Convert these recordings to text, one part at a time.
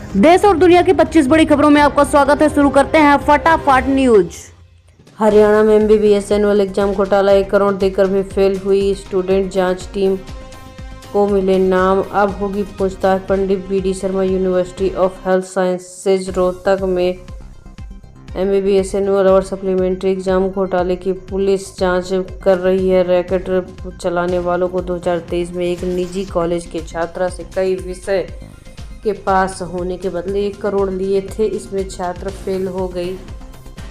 देश और दुनिया की 25 बड़ी खबरों में आपका स्वागत है। शुरू करते हैं फटाफट न्यूज। हरियाणा में एमबीबीएस एनुअल एग्जाम घोटाला, 1 करोड़ देकर भी फेल हुई स्टूडेंट जांच टीम को मिले नाम, अब होगी पूछताछ। Pandit B D Sharma University of Health Sciences Rohtak में एमबीबीएस एनुअल और सप्लीमेंट्री एग्जाम घोटाले की पुलिस जांच कर रही है। रैकेट चलाने वालों को 2023 में एक निजी कॉलेज के छात्रा से कई विषय के पास होने के बदले 1 करोड़ लिए थे। इसमें छात्र फेल हो गई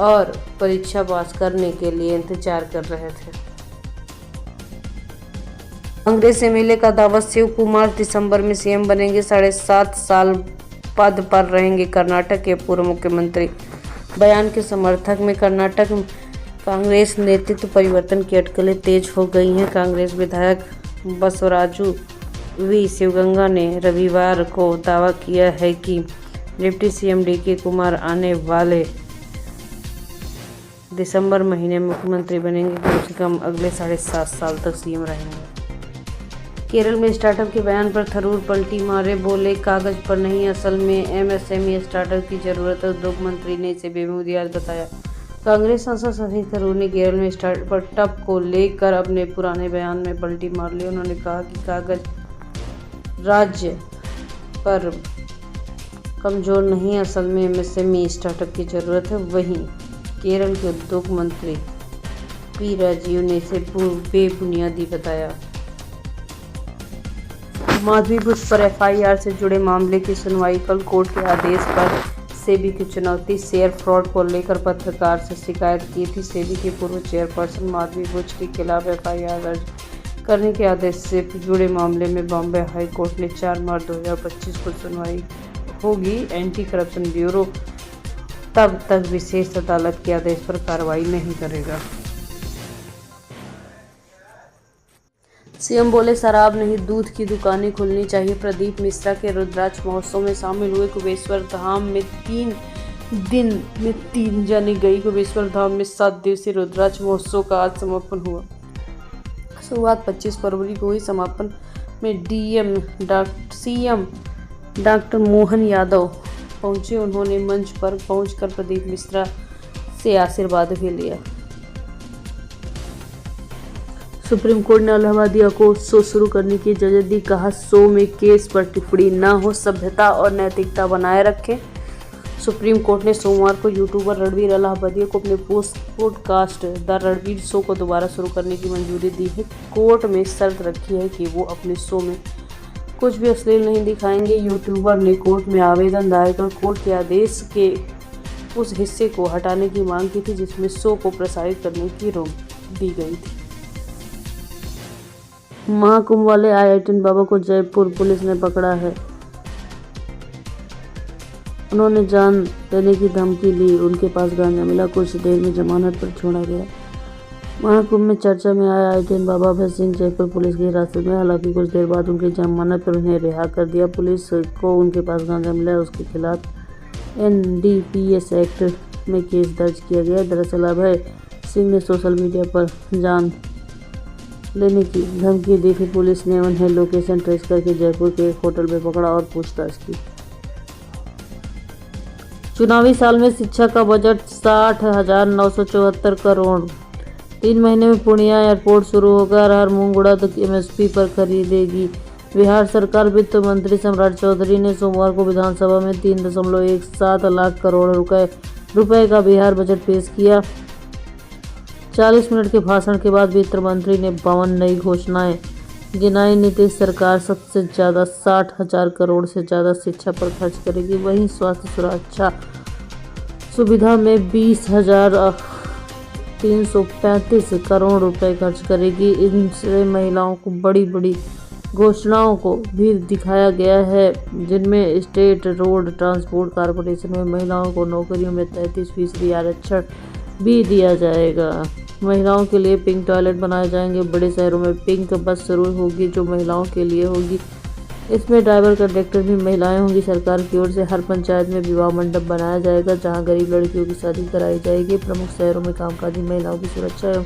और परीक्षा पास करने के लिए इंतजार कर रहे थे। कांग्रेस एमएलए का दावा, शिव कुमार दिसंबर में सीएम बनेंगे। 7.5 साल पद पर रहेंगे कर्नाटक के पूर्व मुख्यमंत्री। बयान के समर्थक में कर्नाटक कांग्रेस नेतृत्व परिवर्तन की अटकलें तेज हो गई हैं। कांग्रेस विधायक बसवराजू वी शिवगंगा ने रविवार को दावा किया है कि डिप्टी सीएम डीके कुमार आने वाले दिसंबर महीने में मुख्यमंत्री बनेंगे। कम से कम अगले 7.5 साल तक सीएम रहेंगे। केरल में स्टार्टअप के बयान पर थरूर पलटी मारे, बोले कागज पर नहीं असल में एमएसएमई स्टार्टअप की जरूरत है। उद्योग मंत्री ने इसे बेबुनियाद बताया। कांग्रेस सांसद शशि थरूर ने केरल में स्टार्टअप को लेकर अपने पुराने बयान में पलटी मार ली। उन्होंने कहा कि कागज राज्य पर कमजोर नहीं, असल में एमएसएमई स्टार्टअप की जरूरत है। वहीं केरल के उद्योग मंत्री पी राजीव ने इसे बेबुनियादी बताया। माधवी बुश पर एफआईआर से जुड़े मामले की सुनवाई कल। कोर्ट के आदेश पर सेबी की चुनौती, शेयर फ्रॉड को लेकर पत्रकार से शिकायत की थी। सेबी के पूर्व चेयरपर्सन माधवी बुश के खिलाफ एफआईआर दर्ज करने के आदेश से जुड़े मामले में बॉम्बे हाई कोर्ट ने 4 मार्च 2025 को सुनवाई होगी। एंटी करप्शन ब्यूरो तब तक विशेष अदालत के आदेश पर कार्रवाई नहीं करेगा। सीएम बोले, शराब नहीं दूध की दुकानें खुलनी चाहिए। प्रदीप मिश्रा के रुद्राक्ष महोत्सव में शामिल हुए। कुबेश्वर धाम में 3 जानी गई। कुबेश्वर धाम में 7 दिवसीय रुद्राक्ष महोत्सव का आज समापन हुआ। शुरुआत 25 फरवरी को हुई। समापन में सीएम डॉक्टर मोहन यादव पहुंचे। उन्होंने मंच पर पहुंचकर प्रदीप मिश्रा से आशीर्वाद भी लिया। सुप्रीम कोर्ट ने इलाहाबादिया को शो शुरू करने की इजाजत दी। कहा, शो में केस पर टिप्पणी न हो, सभ्यता और नैतिकता बनाए रखें। सुप्रीम कोर्ट ने सोमवार को यूट्यूबर रणवीर इलाहाबादिया को अपने पॉडकास्ट द रणवीर शो को दोबारा शुरू करने की मंजूरी दी है। कोर्ट में शर्त रखी है कि वो अपने शो में कुछ भी अश्लील नहीं दिखाएंगे। यूट्यूबर ने कोर्ट में आवेदन दायर कर कोर्ट के आदेश के उस हिस्से को हटाने की मांग की थी जिसमें शो को प्रसारित करने की रोक दी गई थी। महाकुंभ वाले आईआईटीएन बाबा को जयपुर पुलिस ने पकड़ा है। उन्होंने जान देने की धमकी ली। उनके पास गांजा मिला। कुछ देर में जमानत पर छोड़ा गया। महाकुंभ में चर्चा में आया आईआईटीएन बाबा अभय सिंह जयपुर पुलिस की हिरासत में। हालांकि कुछ देर बाद उनकी जमानत पर उन्हें रिहा कर दिया। पुलिस को उनके पास गांजा मिला। उसके खिलाफ एनडीपीएस एक्ट में केस दर्ज किया गया। दरअसल अभय सिंह ने सोशल मीडिया पर जान लेने की धमकी दी थी। पुलिस ने उन्हें लोकेशन ट्रेस करके जयपुर के एक होटल में पकड़ा और पूछताछ की। चुनावी साल में शिक्षा का बजट 60,974 करोड़। 3 महीने में पूर्णिया एयरपोर्ट शुरू होगा। हर मूंगुड़ा तक एमएसपी पर खरीदेगी। बिहार सरकार वित्त मंत्री सम्राट चौधरी ने सोमवार को विधानसभा में 3.17 लाख करोड़ रुपए का बिहार बजट पेश किया। 40 मिनट के भाषण के बाद वित्त मंत्री ने 52 नई घोषणाएं गिनाई। नीतीश सरकार सबसे ज्यादा 60,000 करोड़ से ज्यादा शिक्षा पर खर्च करेगी। वहीं स्वास्थ्य सुरक्षा सुविधा में 20,335 करोड़ रुपए खर्च करेगी। इनसे महिलाओं को बड़ी घोषणाओं को भी दिखाया गया है, जिनमें स्टेट रोड ट्रांसपोर्ट कॉरपोरेशन में महिलाओं को नौकरियों में 33% आरक्षण भी दिया जाएगा। महिलाओं के लिए पिंक टॉयलेट बनाए जाएंगे। बड़े शहरों में पिंक बस शुरू होगी जो महिलाओं के लिए होगी। इसमें ड्राइवर कंडक्टर भी महिलाएं होंगी। सरकार की ओर से हर पंचायत में विवाह मंडप बनाया जाएगा जहां गरीब लड़कियों की शादी कराई जाएगी। प्रमुख शहरों में कामकाजी महिलाओं की सुरक्षा एवं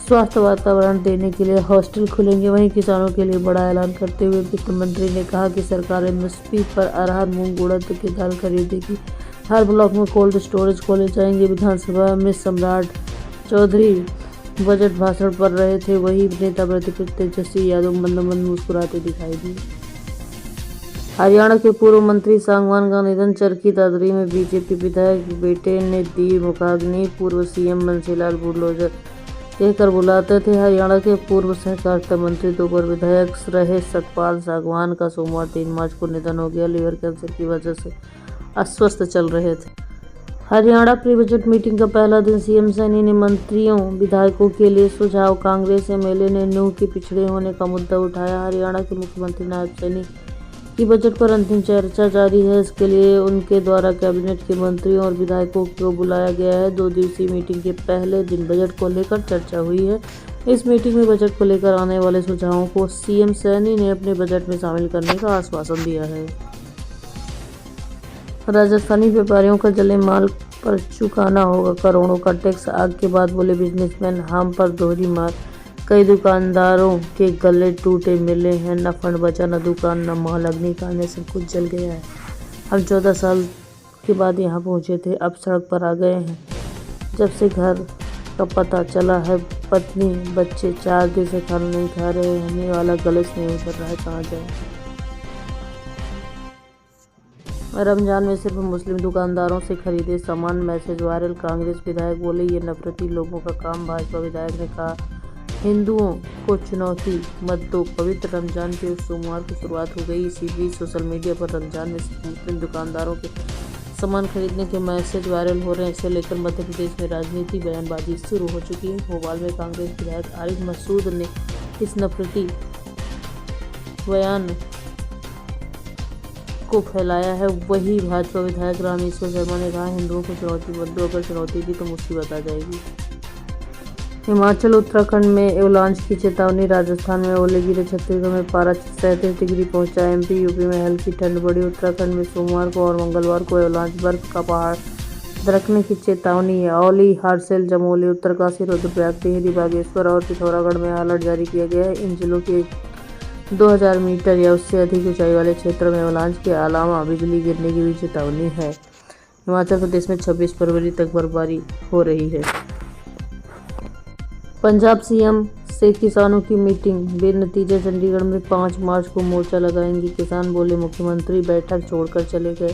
स्वास्थ्य वातावरण देने के लिए हॉस्टल खुलेंगे। वहीं किसानों के लिए बड़ा ऐलान करते हुए वित्त मंत्री ने कहा कि सरकार एमएसपी पर अरहर, मूंग, उड़द की दाल खरीदेगी। हर ब्लॉक में कोल्ड स्टोरेज खोले जाएंगे। विधानसभा में सम्राट चौधरी बजट भाषण पर रहे थे, वही नेता प्रतिपक्ष तेजस्वी यादव मंद मुस्कुराते दिखाई दिए। हरियाणा के पूर्व मंत्री सांगवान का निधन। चरखी दादरी में बीजेपी विधायक बेटे ने दी मुखाग्नि। पूर्व सीएम बंसीलाल बुलडोजर कहकर बुलाते थे। हरियाणा के पूर्व सहकारिता मंत्री दोपहर विधायक रहे सतपाल सांगवान का सोमवार 3 मार्च को निधन हो गया। लीवर कैंसर की वजह से अस्वस्थ चल रहे थे। हरियाणा प्री बजट मीटिंग का पहला दिन सीएम सैनी ने मंत्रियों विधायकों के लिए सुझाव। कांग्रेस एमएलए ने नूंह के पिछड़े होने का मुद्दा उठाया। हरियाणा के मुख्यमंत्री नायब सैनी की बजट पर अंतिम चर्चा जारी है। इसके लिए उनके द्वारा कैबिनेट के मंत्रियों और विधायकों को बुलाया गया है। 2 दिवसीय मीटिंग के पहले दिन बजट को लेकर चर्चा हुई है। इस मीटिंग में बजट को लेकर आने वाले सुझावों को सीएम सैनी ने अपने बजट में शामिल करने का आश्वासन दिया है। राजस्थानी व्यापारियों का जले माल पर चुकाना होगा करोड़ों का टैक्स। आग के बाद बोले बिजनेसमैन, हम पर दोहरी मार। कई दुकानदारों के गले टूटे मिले हैं। न फंड बचा, न दुकान, न माल। अग्निकांड में सब कुछ जल गया है। हम 14 साल के बाद यहाँ पहुँचे थे, अब सड़क पर आ गए हैं। जब से घर का पता चला है, पत्नी बच्चे 4 दिन से खाना नहीं खा रहे हैं। हमें वाला गले से नहीं उतर रहा है, कहाँ जाए। रमजान में सिर्फ मुस्लिम दुकानदारों से खरीदे सामान, मैसेज वायरल। कांग्रेस विधायक बोले ये नफरती लोगों का काम। भाजपा विधायक ने कहा हिंदुओं को चुनौती मत दो। पवित्र रमजान के सोमवार की शुरुआत हो गई। इसी बीच सोशल मीडिया पर रमजान में सिर्फ मुस्लिम दुकानदारों के सामान खरीदने के मैसेज वायरल हो रहे हैं। इसे लेकर मध्य प्रदेश में राजनीति बयानबाजी शुरू हो चुकी है। भोपाल में कांग्रेस विधायक आरिफ मसूद ने इस नफरती बयान को फैलाया है। वही भाजपा विधायक रामेश्वर शर्मा ने कहा हिंदुओं को चुनौती मत दो, अगर चुनौती दी तो मुसीबत आ जाएगी। हिमाचल उत्तराखंड में एवलांच की चेतावनी। राजस्थान में ओले गिरे। छत्तीसगढ़ में पारा 37 डिग्री पहुंचा। एमपी यूपी में हल्की ठंड बढ़ी। उत्तराखंड में सोमवार को और मंगलवार को एवलांच बर्फ का पहाड़ दरकने की चेतावनी है। औली, हारसेल, चमोली, उत्तरकाशी, रुद्रप्रयाग, टिहरी, बागेश्वर और पिथौरागढ़ में अलर्ट जारी किया गया है। इन जिलों के 2000 मीटर या उससे अधिक ऊंचाई वाले क्षेत्र में एवलांच के अलावा बिजली गिरने की भी चेतावनी है। हिमाचल प्रदेश में 26 फरवरी तक बर्फबारी हो रही है। पंजाब सीएम से किसानों की मीटिंग बेनतीजा। चंडीगढ़ में 5 मार्च को मोर्चा लगाएंगे किसान, बोले मुख्यमंत्री। बैठक छोड़कर चले गए।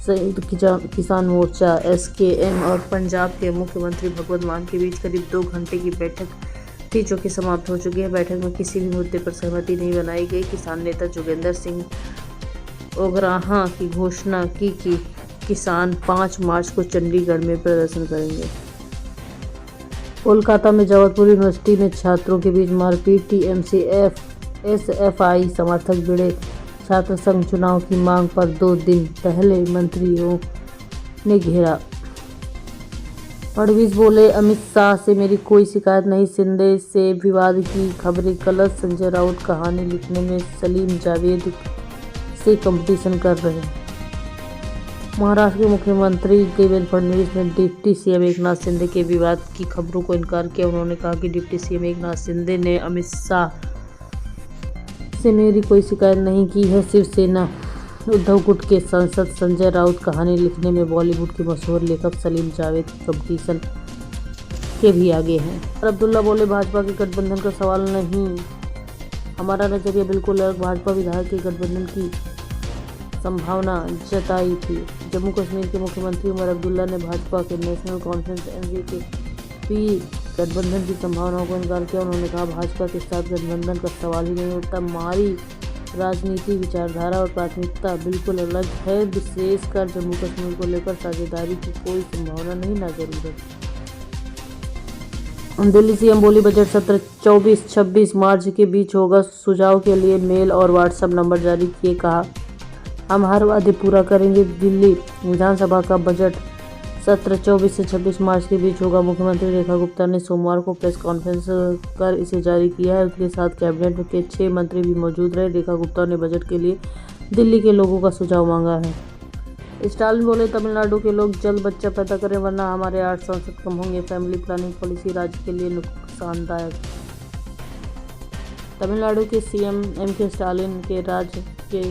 संयुक्त किसान मोर्चा एसकेएम और पंजाब के मुख्यमंत्री भगवंत मान के बीच करीब 2 घंटे की बैठक थी, जो कि समाप्त हो चुकी है। बैठक में किसी भी मुद्दे पर सहमति नहीं बनाई गई। किसान नेता जोगेंद्र सिंह ओगराहा की घोषणा की कि किसान 5 मार्च को चंडीगढ़ में प्रदर्शन करेंगे। कोलकाता में जबलपुर यूनिवर्सिटी में छात्रों के बीच मारपीट। टीएमसी एसएफआई समर्थक भिड़े। छात्र संघ चुनाव की मांग पर 2 दिन पहले मंत्रियों ने घेरा। फडणवीस बोले अमित शाह से मेरी कोई शिकायत नहीं। शिंदे से विवाद की खबरें गलत। संजय राउत कहानी लिखने में सलीम जावेद से कंपटीशन कर रहे हैं। महाराष्ट्र के मुख्यमंत्री देवेंद्र फडणवीस ने डिप्टी सीएम एकनाथ शिंदे के विवाद की खबरों को इनकार किया। उन्होंने कहा कि डिप्टी सीएम एकनाथ शिंदे ने अमित शाह से मेरी कोई शिकायत नहीं की है। शिवसेना उद्धव गुट के सांसद संजय राउत कहानी लिखने में बॉलीवुड के मशहूर लेखक सलीम जावेद की कंपटीशन के भी आगे हैं। और अब्दुल्ला बोले भाजपा के गठबंधन का सवाल नहीं, हमारा नजरिया बिल्कुल अलग। भाजपा विधायक के गठबंधन की संभावना जताई थी। जम्मू कश्मीर के मुख्यमंत्री उमर अब्दुल्ला ने भाजपा के नेशनल कॉन्फ्रेंस एनडीपी गठबंधन की संभावनाओं को इनकार किया। उन्होंने कहा भाजपा के साथ गठबंधन का सवाल ही नहीं उठता। हमारी राजनीति, विचारधारा और प्राथमिकता बिल्कुल अलग है। विशेषकर जम्मू कश्मीर को लेकर साझेदारी की कोई संभावना नहीं, ना जरूरत। दिल्ली सीएम बोली बजट सत्र 24-26 मार्च के बीच होगा। सुझाव के लिए मेल और व्हाट्सएप नंबर जारी किए। कहा हम हर वादे पूरा करेंगे। दिल्ली विधानसभा का बजट सत्र 24 से 26 मार्च के बीच होगा। मुख्यमंत्री रेखा गुप्ता ने सोमवार को प्रेस कॉन्फ्रेंस कर इसे जारी किया है। उसके साथ कैबिनेट के 6 मंत्री भी मौजूद रहे। रेखा गुप्ता ने बजट के लिए दिल्ली के लोगों का सुझाव मांगा है। स्टालिन बोले तमिलनाडु के लोग जल्द बच्चा पैदा करें, वरना हमारे 8 सांसद कम होंगे। फैमिली प्लानिंग पॉलिसी राज्य के लिए नुकसानदायक। तमिलनाडु के सीएम एम.के. स्टालिन के राज्य के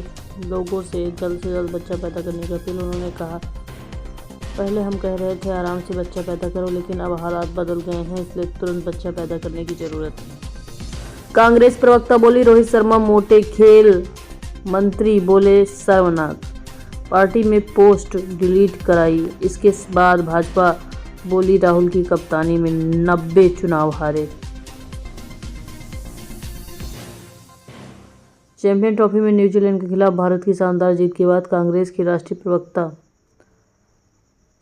लोगों से जल्द बच्चा पैदा करने की अपील। उन्होंने कहा, पहले हम कह रहे थे आराम से बच्चा पैदा करो, लेकिन अब हालात बदल गए हैं, इसलिए तुरंत बच्चा पैदा करने की जरूरत है। कांग्रेस प्रवक्ता बोली, रोहित शर्मा मोटे, खेल मंत्री बोले सर्वनाथ। पार्टी में पोस्ट डिलीट कराई। इसके बाद भाजपा बोली, राहुल की कप्तानी में 90 चुनाव हारे। चैंपियन ट्रॉफी में न्यूजीलैंड के खिलाफ भारत की शानदार जीत के बाद कांग्रेस की राष्ट्रीय प्रवक्ता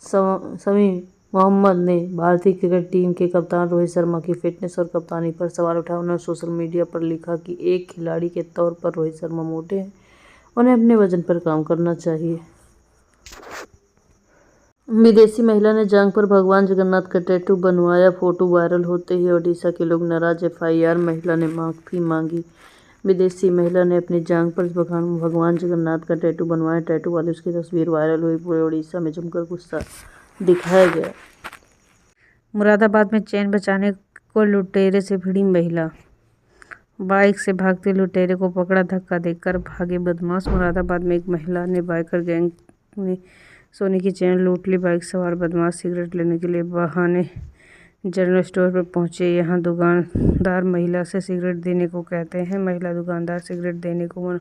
शमी मोहम्मद ने भारतीय क्रिकेट टीम के कप्तान रोहित शर्मा की फिटनेस और कप्तानी पर सवाल उठाया। उन्होंने सोशल मीडिया पर लिखा कि एक खिलाड़ी के तौर पर रोहित शर्मा मोटे हैं, उन्हें अपने वजन पर काम करना चाहिए। विदेशी महिला ने जांघ पर भगवान जगन्नाथ का टैटू बनवाया। फोटो वायरल होते ही ओडिशा के लोग नाराज। एफआईआर, महिला ने माफी मांगी। विदेशी महिला ने अपनी जांघ पर भगवान जगन्नाथ का टैटू बनवाया। टैटू वाली उसकी तस्वीर वायरल हुई। पूरे ओडिशा में जमकर गुस्सा दिखाया गया। मुरादाबाद में चैन बचाने को लुटेरे से भिड़ी महिला। बाइक से भागते लुटेरे को पकड़ा, धक्का देकर भागे बदमाश। मुरादाबाद में एक महिला ने बाइकर गैंग ने सोने की चैन लूट ली। बाइक सवार बदमाश सिगरेट लेने के लिए बहाने जनरल स्टोर पर पहुंचे। यहां दुकानदार महिला से सिगरेट देने को कहते हैं। महिला दुकानदार सिगरेट देने को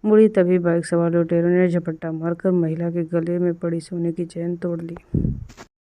मुड़ी, तभी बाइक सवार लुटेरों ने झपट्टा मारकर महिला के गले में पड़ी सोने की चैन तोड़ ली।